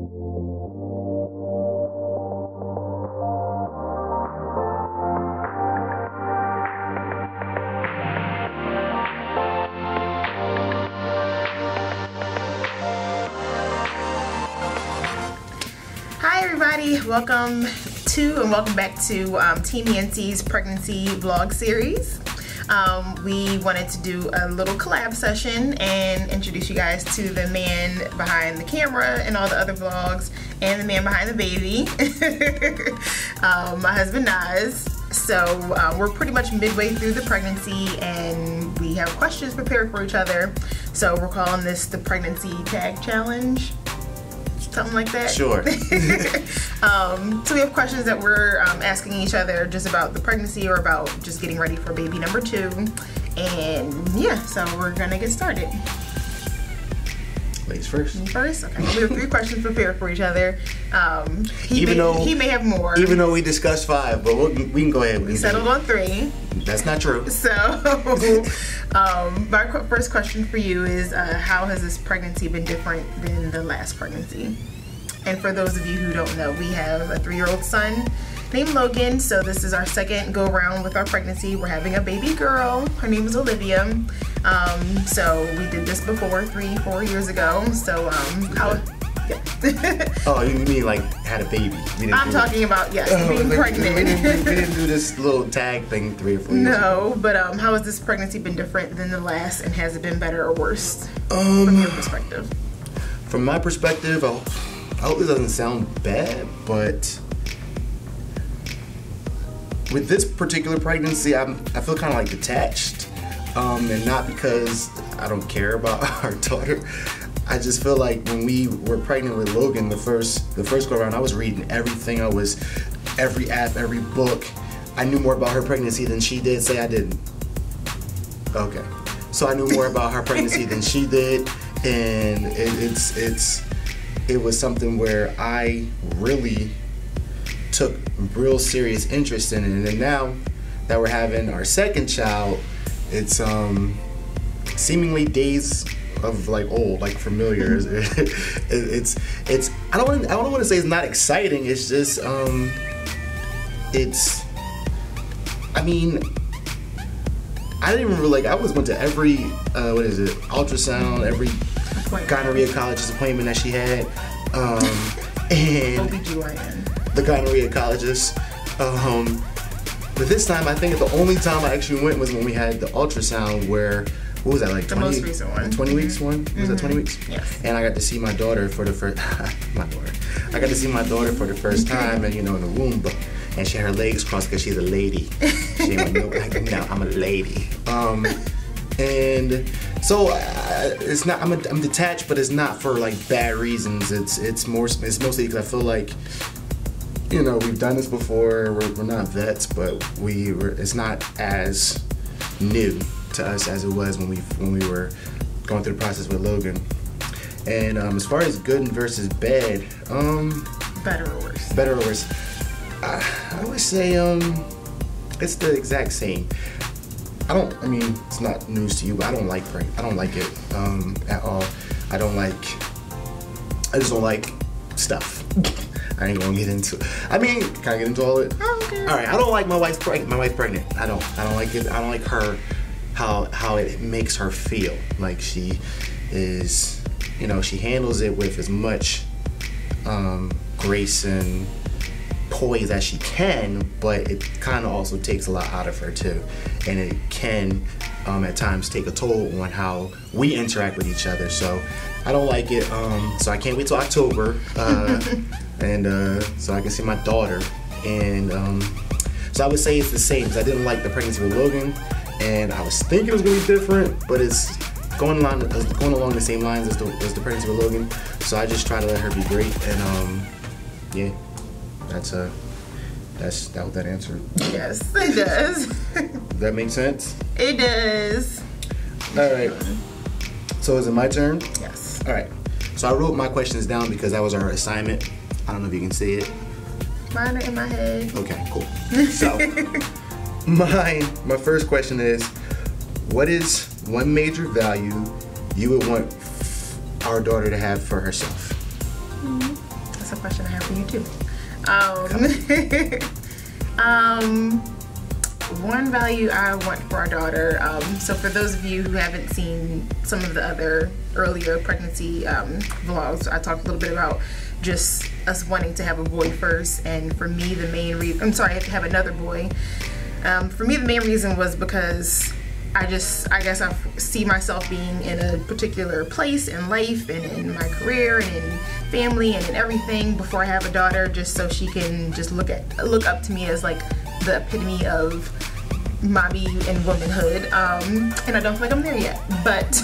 Hi everybody, welcome back to Team Yancey's pregnancy vlog series. We wanted to do a little collab session and introduce you guys to the man behind the camera and all the other vlogs and the man behind the baby, my husband Naas. So we're pretty much midway through the pregnancy and we have questions prepared for each other. So we're calling this the Pregnancy Tag Challenge. Something like that. Sure. So we have questions that we're asking each other just about the pregnancy or about just getting ready for baby number 2. And yeah, so we're gonna get started. Ladies first. First? Okay. We have 3 questions prepared for each other. He may have more. Even though we discussed 5, but we can go ahead. We settled on 3. That's not true. So, my first question for you is, how has this pregnancy been different than the last pregnancy? And for those of you who don't know, we have a 3-year-old son named Logan. So this is our second go around with our pregnancy. We're having a baby girl. Her name is Olivia. So we did this before 3-4 years ago. So Oh, you mean like had a baby? I'm talking about, yes, being pregnant. We didn't do this little tag thing 3 or 4 years ago. No, but how has this pregnancy been different than the last, and has it been better or worse from your perspective? From my perspective, I hope it doesn't sound bad, but with this particular pregnancy, I feel kind of like detached, and not because I don't care about our daughter. I just feel like when we were pregnant with Logan, the first go around, I was reading everything. Every app, every book. I knew more about her pregnancy than she did. Say I didn't. Okay, so I knew more about her pregnancy than she did, and it was something where I really took real serious interest in it. And now that we're having our second child, it's seemingly days of like old, like familiar. It's I don't want to say it's not exciting. It's just I mean, I didn't even really I went to every ultrasound, every gynecologist appointment that she had, and OBGYN, the gynecologist. But this time, I think the only time I actually went was when we had the ultrasound, where, what was that, like 20, the most recent one, 20 weeks one? Was that 20 weeks? Yes. And I got to see my daughter for the first I got to see my daughter for the first time, and in the womb, and she had her legs crossed because she's a lady. She ain't no, I'm a lady. And so it's not. I'm detached, but it's not for like bad reasons. It's mostly because I feel like, we've done this before. We're not vets, but it's not as new to us as it was when we were going through the process with Logan. And as far as good versus bad, better or worse. Better or worse. I would say it's the exact same. I mean, it's not news to you, but I don't like it at all. I just don't like stuff. I ain't gonna get into it. I mean, can I get into all of it? Okay. All right, I don't like my wife pregnant. I don't like it. I don't like her, how it makes her feel. Like she is, she handles it with as much grace and poise as she can, but it kind of also takes a lot out of her too, and it can at times take a toll on how we interact with each other. So I don't like it. So I can't wait till October, and so I can see my daughter. And so I would say it's the same, because I didn't like the pregnancy with Logan, and I was thinking it was gonna be different, but it's going along the same lines as the pregnancy with Logan. So I just try to let her be great, and yeah. That's that answer. Yes, it does. Does that make sense? It does. All right. So is it my turn? Yes. All right. So I wrote my questions down because that was our assignment. I don't know if you can see it. Mine are in my head. Okay, cool. So my first question is, what is one major value you would want our daughter to have for herself? that's a question I have for you too. One value I want for our daughter. So for those of you who haven't seen some of the other earlier pregnancy vlogs, I talked a little bit about just us wanting to have a boy first, and for me the main reason, I'm sorry, I have to have another boy. For me the main reason was because I guess I see myself being in a particular place in life and in my career and in family and in everything before I have a daughter, just so she can just look up to me as like the epitome of mommy and womanhood. And I don't feel like I'm there yet, but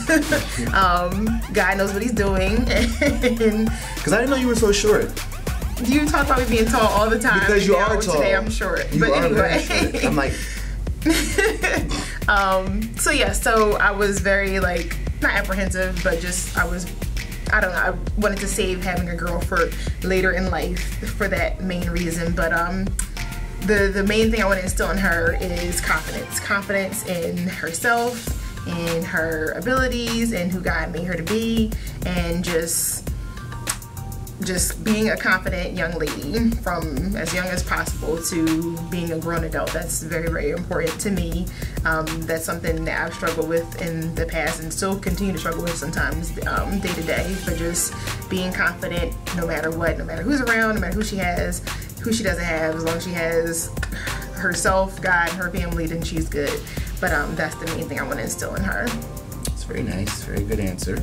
God knows what he's doing. Because I didn't know you were so short. You talk about me being tall all the time. Because you are tall. Today I'm short. You but are anyway. very short. I'm like... So yeah, so I was very like, not apprehensive, but just I don't know, I wanted to save having a girl for later in life for that main reason. But the main thing I want to instill in her is confidence in herself, in her abilities, and who God made her to be, and just being a confident young lady from as young as possible to being a grown adult. That's very, very important to me. That's something that I've struggled with in the past and still continue to struggle with sometimes day to day, but just being confident no matter what, no matter who's around, no matter who she has, who she doesn't have, as long as she has herself, God, and her family, then she's good. But that's the main thing I want to instill in her. It's very nice, very good answer.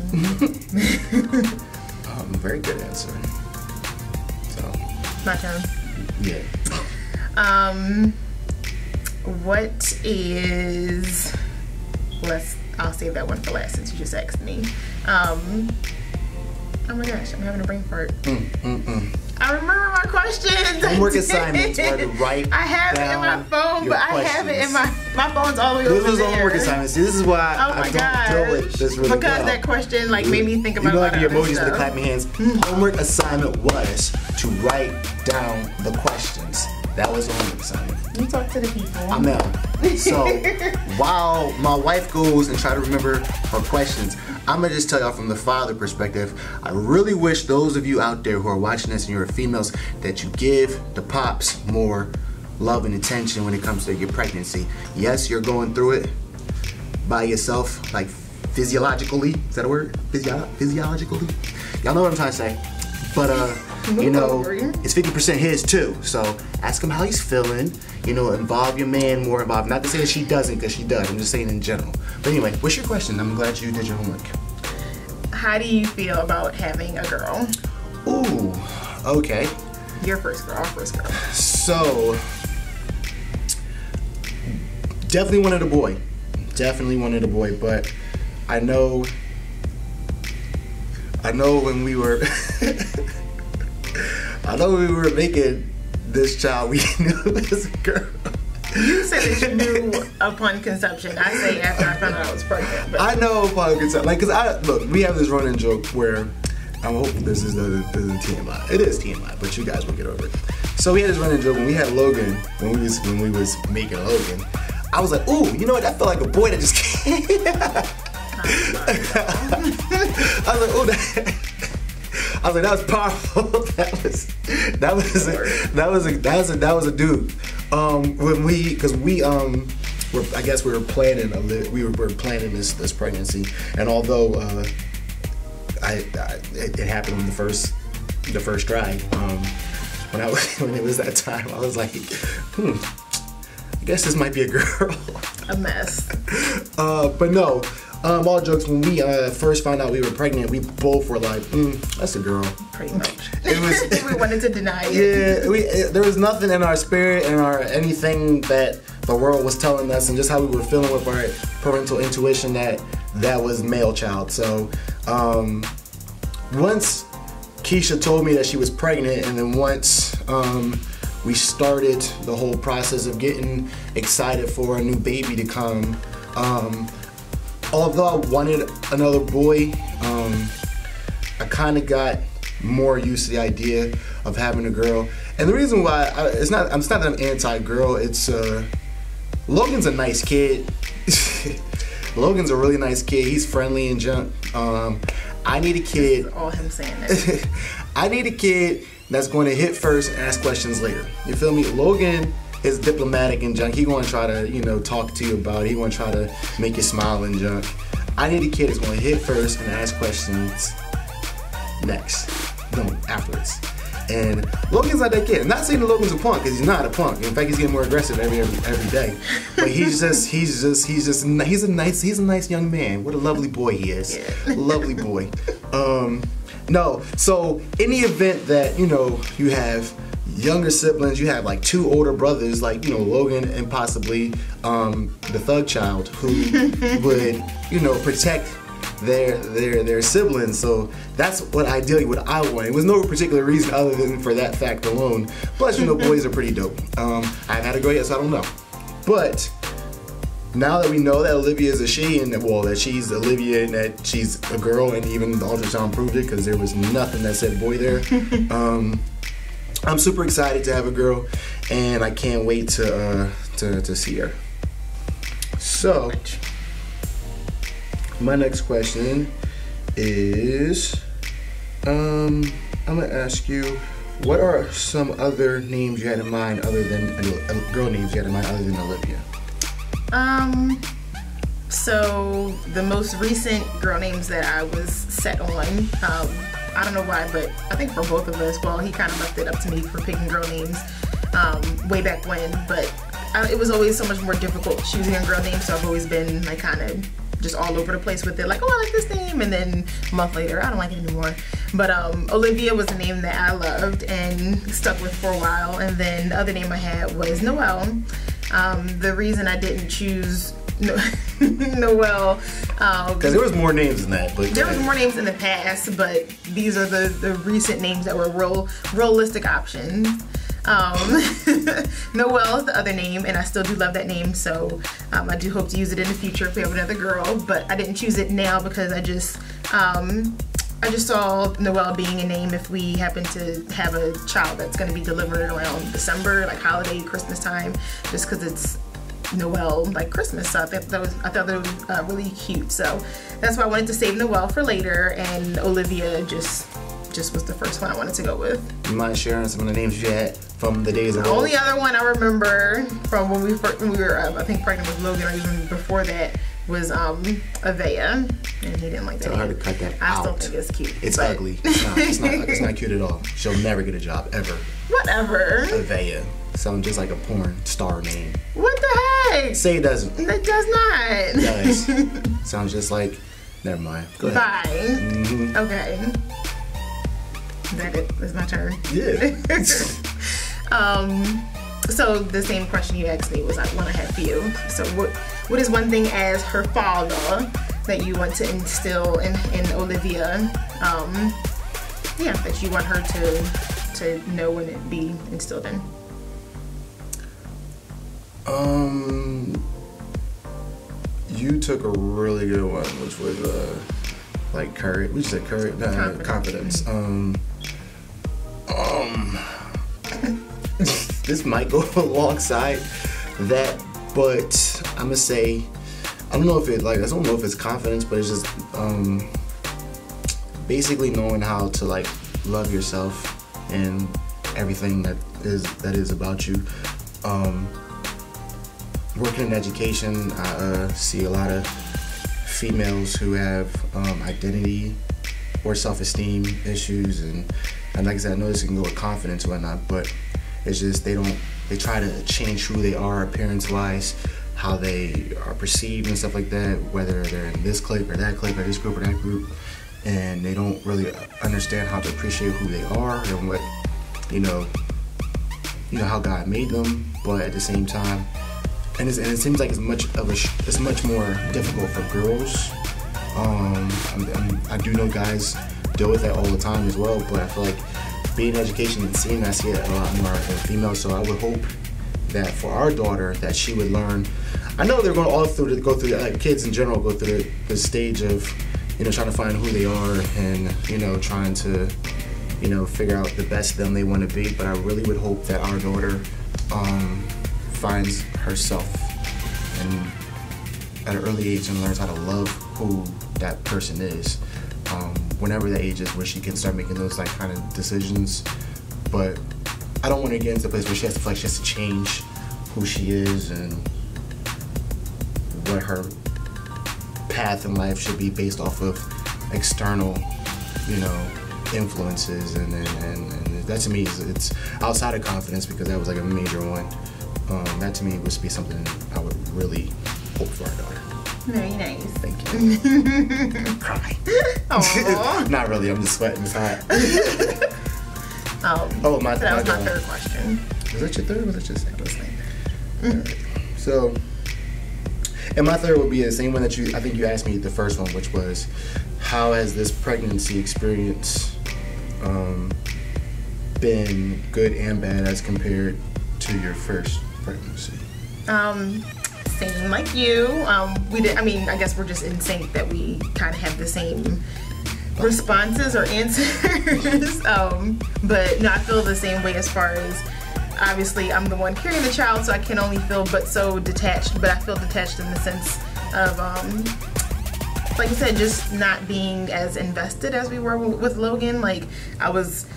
Very good answer. So, my turn. Yeah. What is? I'll save that one for last since you just asked me. Oh my gosh, I'm having a brain fart. I remember my questions. Homework assignments are to write. I have it in my phone, but I have it in my phone's all the way over there. This is homework assignments. See, this is why I don't deal with this really because well. That question like made me think about. You know, like the emojis with the clapping hands. Homework assignment was to write down the questions. That was the homework assignment. You talk to the people. I know. So while my wife goes and try to remember her questions, I'm gonna just tell y'all from the father perspective, I really wish those of you out there who are watching this and you're females that you give the pops more love and attention when it comes to your pregnancy. Yes, you're going through it by yourself, like physiologically. Is that a word? Physiologically? Y'all know what I'm trying to say. But you know, it's 50% his too. So ask him how he's feeling. You know, involve your man more involved. Not to say that she doesn't, because she does. I'm just saying in general. But anyway, what's your question? I'm glad you did your homework. How do you feel about having a girl? Ooh, okay. Your first girl, our first girl. So, definitely wanted a boy. Definitely wanted a boy, but I know when we were making this child, we knew it was a girl. You said that you knew upon conception. I say after I found out I was pregnant. But. I know upon conception, like, look, we have this running joke where I'm hoping this is TMI. It is TMI, but you guys will get over it. So we had this running joke when we had Logan, when we was making Logan. I was like, ooh, you know what? That felt like a boy that just came. I was like, ooh, I was like, that was powerful. that was a dude. Because I guess we were planning this pregnancy, and although it happened on the first try, when it was that time, I was like, I guess this might be a girl. A mess. But no. All jokes, when we first found out we were pregnant, we both were like, that's a girl. Pretty much. It was, we wanted to deny it. Yeah, there was nothing in our spirit and anything that the world was telling us, and just how we were feeling with our parental intuition that was male child. So once Keisha told me that she was pregnant, and then once we started the whole process of getting excited for a new baby to come, although I wanted another boy, I kind of got more used to the idea of having a girl. And the reason why, it's not that I'm anti-girl, it's, Logan's a nice kid. Logan's a really nice kid. He's friendly and junk. I need a kid. This is all him saying that. I need a kid that's going to hit first and ask questions later. You feel me? Logan is diplomatic and junk. He going to try to, you know, talk to you about it. He going to try to make you smile and junk. I need a kid that's going to hit first and ask questions next. No, afterwards. And Logan's not that kid. I'm not saying that Logan's a punk, because he's not a punk. In fact, he's getting more aggressive every day. But he's a nice young man. What a lovely boy he is. Yeah. Lovely boy. No, so in the event that, you know, you have younger siblings, you have like 2 older brothers, like, you know, Logan and possibly the thug child, who would, you know, protect their siblings. So that's what ideally what I want. It was no particular reason other than for that fact alone. Plus, you know, boys are pretty dope. I haven't had a girl yet, so I don't know. But now that we know that Olivia is a she, and that she's Olivia and that she's a girl, and even the ultrasound proved it because there was nothing that said boy there. I'm super excited to have a girl, and I can't wait to see her. So my next question is, I'm gonna ask you, what are some other names you had in mind other than girl names you had in mind other than Olivia? So the most recent girl names that I was set on, I don't know why, but I think for both of us, well, he kind of left it up to me for picking girl names way back when, but it was always so much more difficult choosing a girl name, so I've always been like kind of just all over the place with it, like, oh, I like this name, and then a month later, I don't like it anymore. But Olivia was the name that I loved and stuck with for a while, and then the other name I had was Noelle. The reason I didn't choose Noelle, because there was more names than that, but there was more names in the past, but these are the recent names that were realistic options. Noelle is the other name, and I still do love that name, so I do hope to use it in the future if we have another girl, but I didn't choose it now because I just saw Noelle being a name if we happen to have a child that's going to be delivered around December, like holiday, Christmas time, just because it's Noelle, like Christmas, so I thought that was really cute, so that's why I wanted to save Noelle for later, and Olivia just was the first one I wanted to go with. You mind sharing some of the names you had from the days of The only other one I remember from when we were I think pregnant with Logan, or even before that, was Avea, and he didn't like that. Tell her to cut that out. I still think it's cute. It's ugly. It's not cute at all. She'll never get a job ever. Whatever. Avea. Sounds just like a porn star name. What the heck? Say it doesn't. It does not. It does. Sounds just like. Never mind. Go ahead. Bye. Okay. Is that it? It's my turn. Yeah. So the same question you asked me was one I had for you. So what is one thing as her father that you want to instill in Olivia? Yeah, that you want her to know and it be instilled in. You took a really good one, which was like courage. We said courage, confidence. This might go alongside that, but I'm gonna say I don't know if it's confidence, but it's just basically knowing how to like love yourself and everything that is about you. Working in education, I see a lot of females who have identity or self-esteem issues, and like I said, I know this can go with confidence and whatnot, but it's just they try to change who they are appearance-wise, how they are perceived and stuff like that, whether they're in this clique or that clique or this group or that group, and they don't really understand how to appreciate who they are and what, you know how God made them, but at the same time, and it seems like it's much more difficult for girls. I do know guys deal with that all the time as well, but I feel like being in education and seeing, I see it a lot more in females. So I would hope that for our daughter that she would learn. I know they're going to go through like kids in general go through the stage of trying to find who they are and trying to figure out the best them they want to be. But I really would hope that our daughter finds herself and at an early age and learns how to love who that person is. Whenever that age is where she can start making those like kind of decisions but I don't want to get into a place where she has to feel like she has to change who she is and what her path in life should be based off of external, you know, influences, and that to me is, it's outside of confidence, because that was like a major one. That to me would be something I would really hope for our daughter. Very nice. Thank you. Cry. Aww. Not really, I'm just sweating, it's hot. That was my third question. Was that your third, or was it your second? So, and my third would be the same one that I think you asked me the first one, which was, how has this pregnancy experience been good and bad as compared to your first pregnancy? Same like you. I guess we're just in sync that we kind of have the same responses or answers. But no, I feel the same way as far as, obviously I'm the one carrying the child, so I can only feel but so detached, but I feel detached in the sense of, like I said, just not being as invested as we were with Logan. Like, I was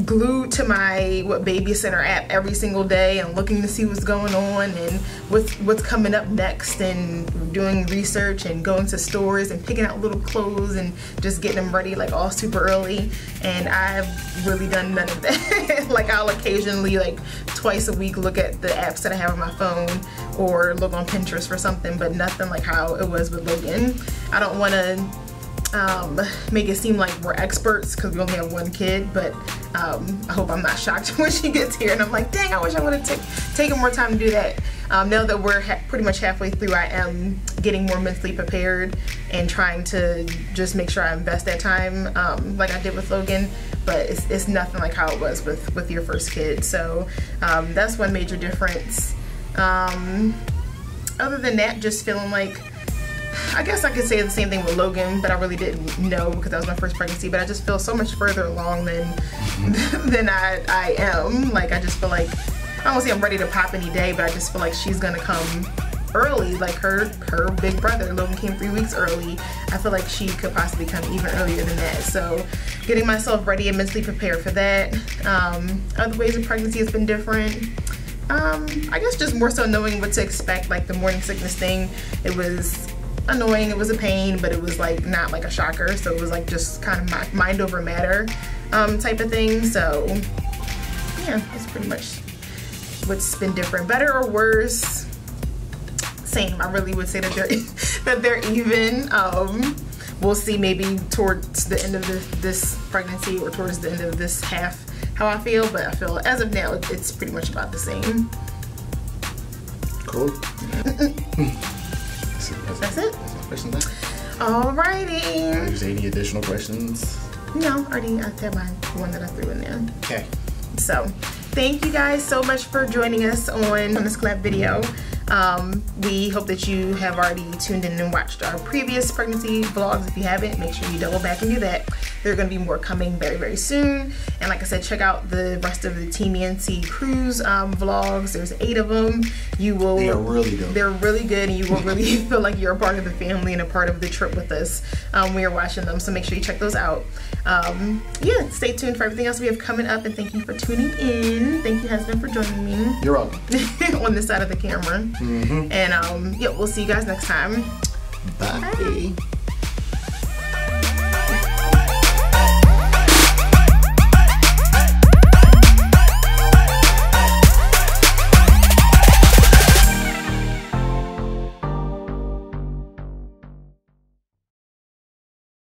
glued to my babysitter app every single day and looking to see what's going on and what's coming up next, and doing research and going to stores and picking out little clothes and just getting them ready like all super early. And I've really done none of that. Like, I'll occasionally, like twice a week, look at the apps that I have on my phone or look on Pinterest for something, but nothing like how it was with Logan. I don't want to make it seem like we're experts because we only have one kid, but I hope I'm not shocked when she gets here and I'm like, dang, I wish I would have taken more time to do that. Now that we're pretty much halfway through, I am getting more mentally prepared and trying to just make sure I invest that time like I did with Logan, but it's nothing like how it was with your first kid. So that's one major difference. Other than that, just feeling like, I guess I could say the same thing with Logan, but I really didn't know because that was my first pregnancy. But I just feel so much further along than I am. Like, I just feel like, I don't say I'm ready to pop any day, but I just feel like she's gonna come early. Like her big brother, Logan, came 3 weeks early. I feel like she could possibly come even earlier than that. So getting myself ready and mentally prepared for that. Other ways of pregnancy has been different. I guess just more so knowing what to expect. Like the morning sickness thing, it was annoying, it was a pain, but it was like not like a shocker, so it was like just kind of mind over matter type of thing. So yeah, that's pretty much what's been different. Better or worse, same. I really would say that they're even. We'll see maybe towards the end of this pregnancy or towards the end of this half how I feel, but I feel as of now it's pretty much about the same. Cool. That's it. Questions left? Alrighty. Is there any additional questions? No, I said my one that I threw in there. Okay. So, thank you guys so much for joining us on this collab video. We hope that you have already tuned in and watched our previous pregnancy vlogs. If you haven't, make sure you double back and do that. There are going to be more coming very, very soon. And like I said, check out the rest of the Team Yancey cruise vlogs. There's 8 of them. They are really good. They're really good, and you will really feel like you're a part of the family and a part of the trip with us when you're watching them. So make sure you check those out. Yeah, stay tuned for everything else we have coming up, and thank you for tuning in. Thank you, husband, for joining me. You're welcome. On this side of the camera. And yeah, we'll see you guys next time. Bye. Bye.